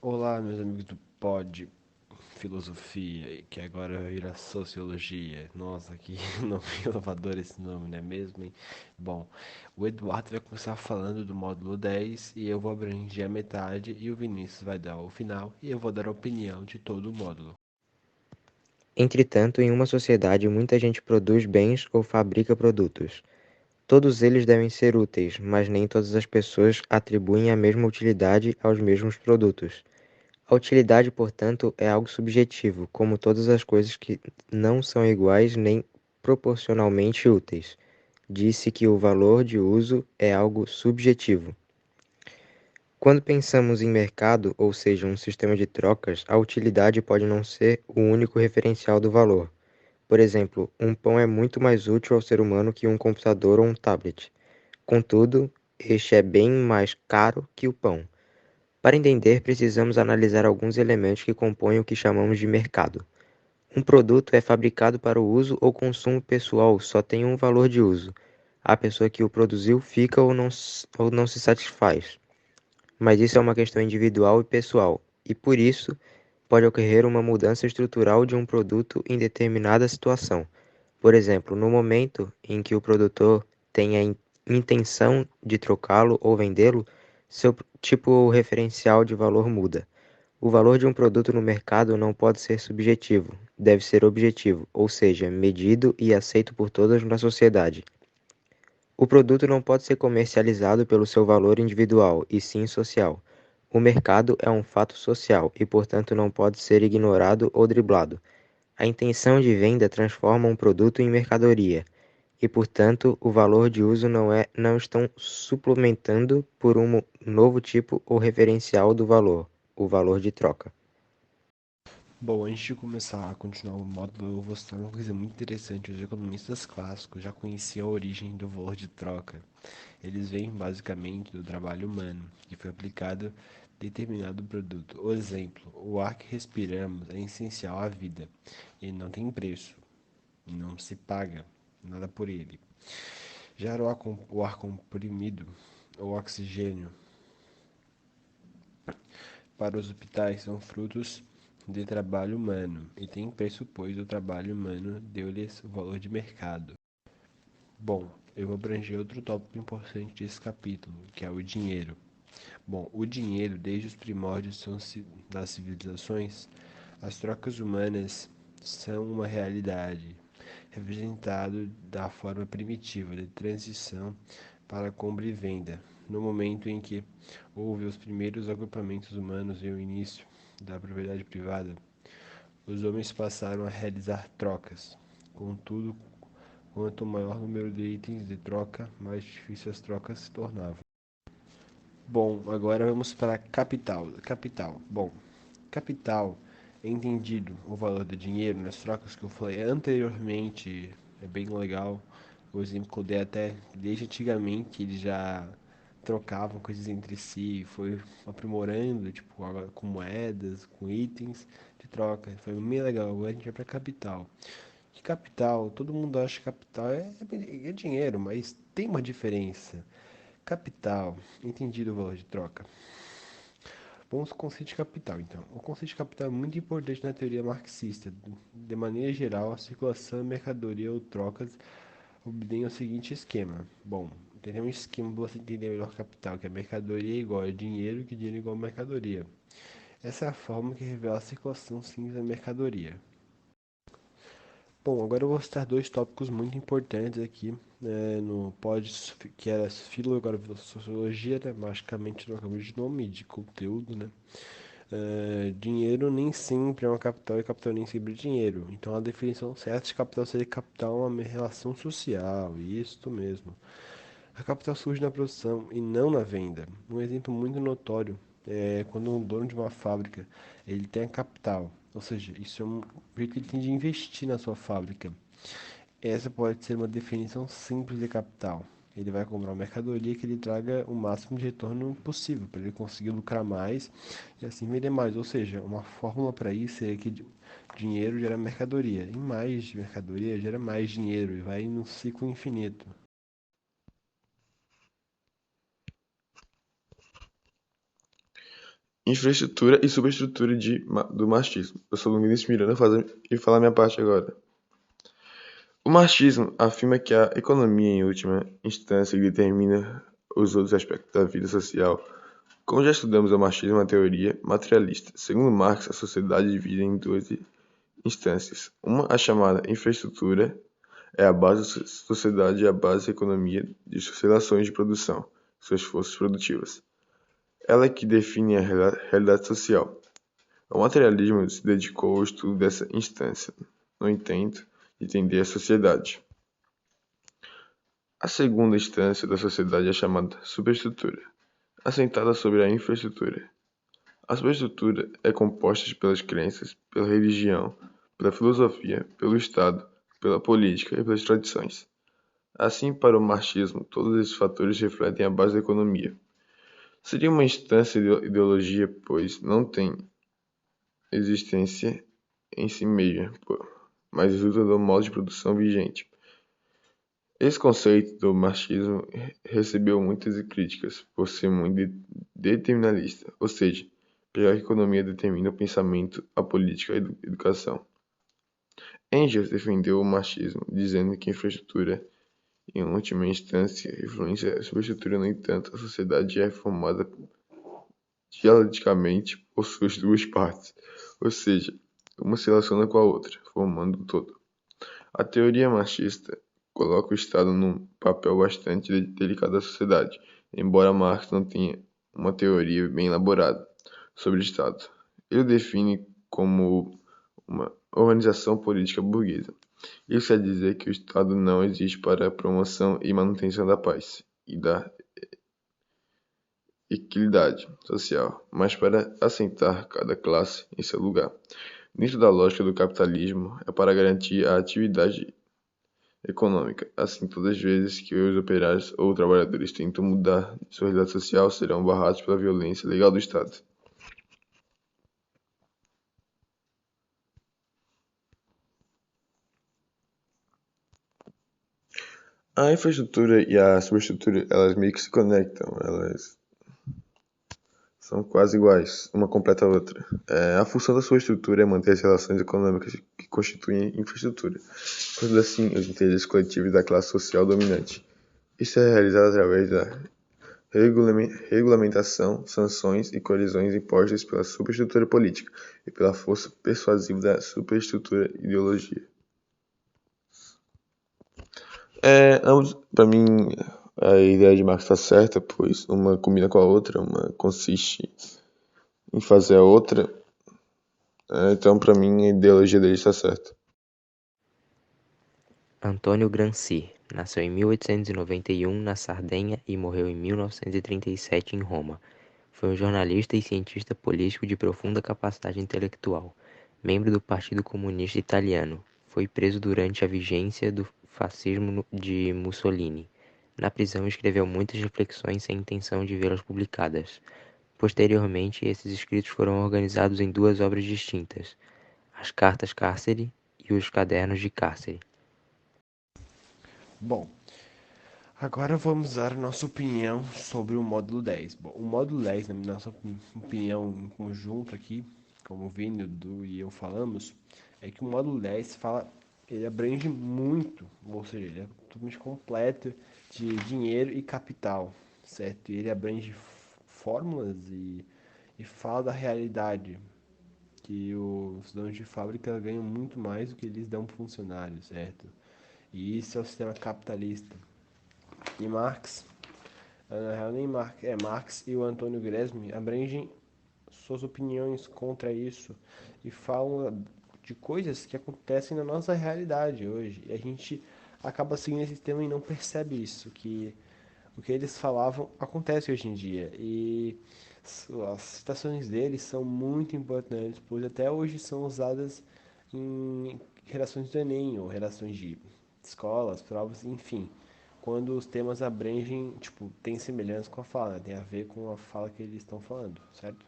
Olá, meus amigos do Pod Filosofia, que agora vira Sociologia. Nossa, que nome inovador esse nome, não é mesmo, hein? Bom, o Eduardo vai começar falando do módulo 10 e eu vou abranger a metade e o Vinícius vai dar o final e eu vou dar a opinião de todo o módulo. Entretanto, em uma sociedade, muita gente produz bens ou fabrica produtos. Todos eles devem ser úteis, mas nem todas as pessoas atribuem a mesma utilidade aos mesmos produtos. A utilidade, portanto, é algo subjetivo, como todas as coisas que não são iguais nem proporcionalmente úteis. Disse que o valor de uso é algo subjetivo. Quando pensamos em mercado, ou seja, um sistema de trocas, a utilidade pode não ser o único referencial do valor. Por exemplo, um pão é muito mais útil ao ser humano que um computador ou um tablet. Contudo, este é bem mais caro que o pão. Para entender, precisamos analisar alguns elementos que compõem o que chamamos de mercado. Um produto é fabricado para o uso ou consumo pessoal, só tem um valor de uso. A pessoa que o produziu fica ou não se satisfaz. Mas isso é uma questão individual e pessoal, e por isso pode ocorrer uma mudança estrutural de um produto em determinada situação. Por exemplo, no momento em que o produtor tem a intenção de trocá-lo ou vendê-lo, seu tipo ou referencial de valor muda. O valor de um produto no mercado não pode ser subjetivo, deve ser objetivo, ou seja, medido e aceito por todos na sociedade. O produto não pode ser comercializado pelo seu valor individual, e sim social. O mercado é um fato social e, portanto, não pode ser ignorado ou driblado. A intenção de venda transforma um produto em mercadoria, e, portanto, o valor de uso não estão suplementando por um novo tipo ou referencial do valor, o valor de troca. Bom, antes de começar a continuar o módulo, eu vou citar uma coisa muito interessante. Os economistas clássicos já conheciam a origem do valor de troca. Eles vêm basicamente do trabalho humano, que foi aplicado a determinado produto. O exemplo, o ar que respiramos é essencial à vida. Ele não tem preço, não se paga nada por ele. Já o ar comprimido, o oxigênio, para os hospitais são frutos de trabalho humano e tem preço, pois o trabalho humano deu-lhes o valor de mercado. Bom, eu vou abranger outro tópico importante desse capítulo, que é o dinheiro. Bom, o dinheiro, desde os primórdios das civilizações, as trocas humanas são uma realidade, representado da forma primitiva de transição para compra e venda. No momento em que houve os primeiros agrupamentos humanos e o início da propriedade privada, os homens passaram a realizar trocas. Contudo, quanto maior o número de itens de troca, mais difícil as trocas se tornavam. Bom, agora vamos para capital. Capital. Bom, capital é entendido o valor do dinheiro nas trocas que eu falei anteriormente. É bem legal. O exemplo que eu dei até desde antigamente eles já trocavam coisas entre si, foi aprimorando, tipo, agora com moedas, com itens de troca. Foi bem legal. Agora a gente vai para capital. Que capital, todo mundo acha que capital é dinheiro, mas tem uma diferença. Capital, entendido o valor de troca. Vamos ao conceito de capital, então. O conceito de capital é muito importante na teoria marxista. De maneira geral, a circulação de mercadoria ou trocas obtém o seguinte esquema. Bom, tem um esquema para você entender melhor capital, que é mercadoria igual a dinheiro, que dinheiro igual a mercadoria. Essa é a forma que revela a circulação simples da mercadoria. Bom, agora eu vou citar dois tópicos muito importantes aqui, né, no pod, que era filo, agora virou sociologia, né, magicamente trocamos de nome, de conteúdo, né. Dinheiro nem sempre é uma capital e capital nem sempre é dinheiro. Então a definição certa de capital seria capital é uma relação social, isso mesmo. A capital surge na produção e não na venda. Um exemplo muito notório é quando um dono de uma fábrica ele tem a capital, ou seja, isso é um jeito que ele tem de investir na sua fábrica. Essa pode ser uma definição simples de capital. Ele vai comprar uma mercadoria que lhe traga o máximo de retorno possível, para ele conseguir lucrar mais e assim vender mais. Ou seja, uma fórmula para isso é que dinheiro gera mercadoria, e mais mercadoria gera mais dinheiro, e vai num ciclo infinito. infraestrutura e superestrutura do marxismo. Eu sou o Vinícius Miranda e falar minha parte agora. O marxismo afirma que a economia, em última instância, determina os outros aspectos da vida social. Como já estudamos, o marxismo é uma teoria materialista. Segundo Marx, a sociedade divide em duas instâncias. Uma, a chamada infraestrutura, é a base da sociedade e a base da economia de suas relações de produção, suas forças produtivas. Ela é que define a realidade social. O materialismo se dedicou ao estudo dessa instância, no intento de entender a sociedade. A segunda instância da sociedade é chamada superestrutura, assentada sobre a infraestrutura. A superestrutura é composta pelas crenças, pela religião, pela filosofia, pelo Estado, pela política e pelas tradições. Assim, para o marxismo, todos esses fatores refletem a base da economia. Seria uma instância de ideologia, pois não tem existência em si mesma, mas resulta do modo de produção vigente. Esse conceito do marxismo recebeu muitas críticas por ser muito determinalista, ou seja, pegar que a economia determina o pensamento, a política e a educação. Engels defendeu o marxismo, dizendo que a infraestrutura, em última instância, influencia a superestrutura. No entanto, a sociedade é formada dialeticamente por suas duas partes, ou seja, uma se relaciona com a outra, formando o todo. A teoria marxista coloca o Estado num papel bastante delicado da sociedade, embora Marx não tenha uma teoria bem elaborada sobre o Estado. Ele o define como uma organização política burguesa. Isso quer dizer que o Estado não existe para a promoção e manutenção da paz e da equidade social, mas para assentar cada classe em seu lugar. Dentro da lógica do capitalismo, é para garantir a atividade econômica. Assim, todas as vezes que os operários ou trabalhadores tentam mudar de sua realidade social, serão barrados pela violência legal do Estado. A infraestrutura e a superestrutura, elas meio que se conectam, elas são quase iguais, uma completa a outra. A função da superestrutura é manter as relações econômicas que constituem infraestrutura, quando assim os interesses coletivos da classe social dominante. Isso é realizado através da regulamentação, sanções e coerções impostas pela superestrutura política e pela força persuasiva da superestrutura ideologia. Para mim, a ideia de Marx está certa, pois uma combina com a outra, uma consiste em fazer a outra. Então, para mim, a ideologia dele está certa. Antônio Gramsci nasceu em 1891 na Sardenha e morreu em 1937 em Roma. Foi um jornalista e cientista político de profunda capacidade intelectual, membro do Partido Comunista Italiano. Foi preso durante a vigência do fascismo de Mussolini. Na prisão escreveu muitas reflexões sem intenção de vê-las publicadas. Posteriormente, esses escritos foram organizados em duas obras distintas: As Cartas Cárcere e Os Cadernos de Cárcere. Bom, agora vamos dar a nossa opinião sobre o módulo 10. Bom, o módulo 10, na nossa opinião em conjunto aqui, como o Vini, o Du e eu falamos, é que o módulo 10 fala, ele abrange muito, ou seja, ele é totalmente completo de dinheiro e capital, certo? E ele abrange fórmulas e fala da realidade, que os donos de fábrica ganham muito mais do que eles dão para funcionário, certo? E isso é o sistema capitalista. E Marx, na real nem Marx e o Antônio Gresmi abrangem suas opiniões contra isso e falam de coisas que acontecem na nossa realidade hoje. E a gente acaba seguindo esse tema e não percebe isso, que o que eles falavam acontece hoje em dia. E as citações deles são muito importantes, pois até hoje são usadas em redações do Enem ou redações de escolas, provas, enfim. Quando os temas abrangem, tipo, tem semelhança com a fala, né? Tem a ver com a fala que eles estão falando, certo?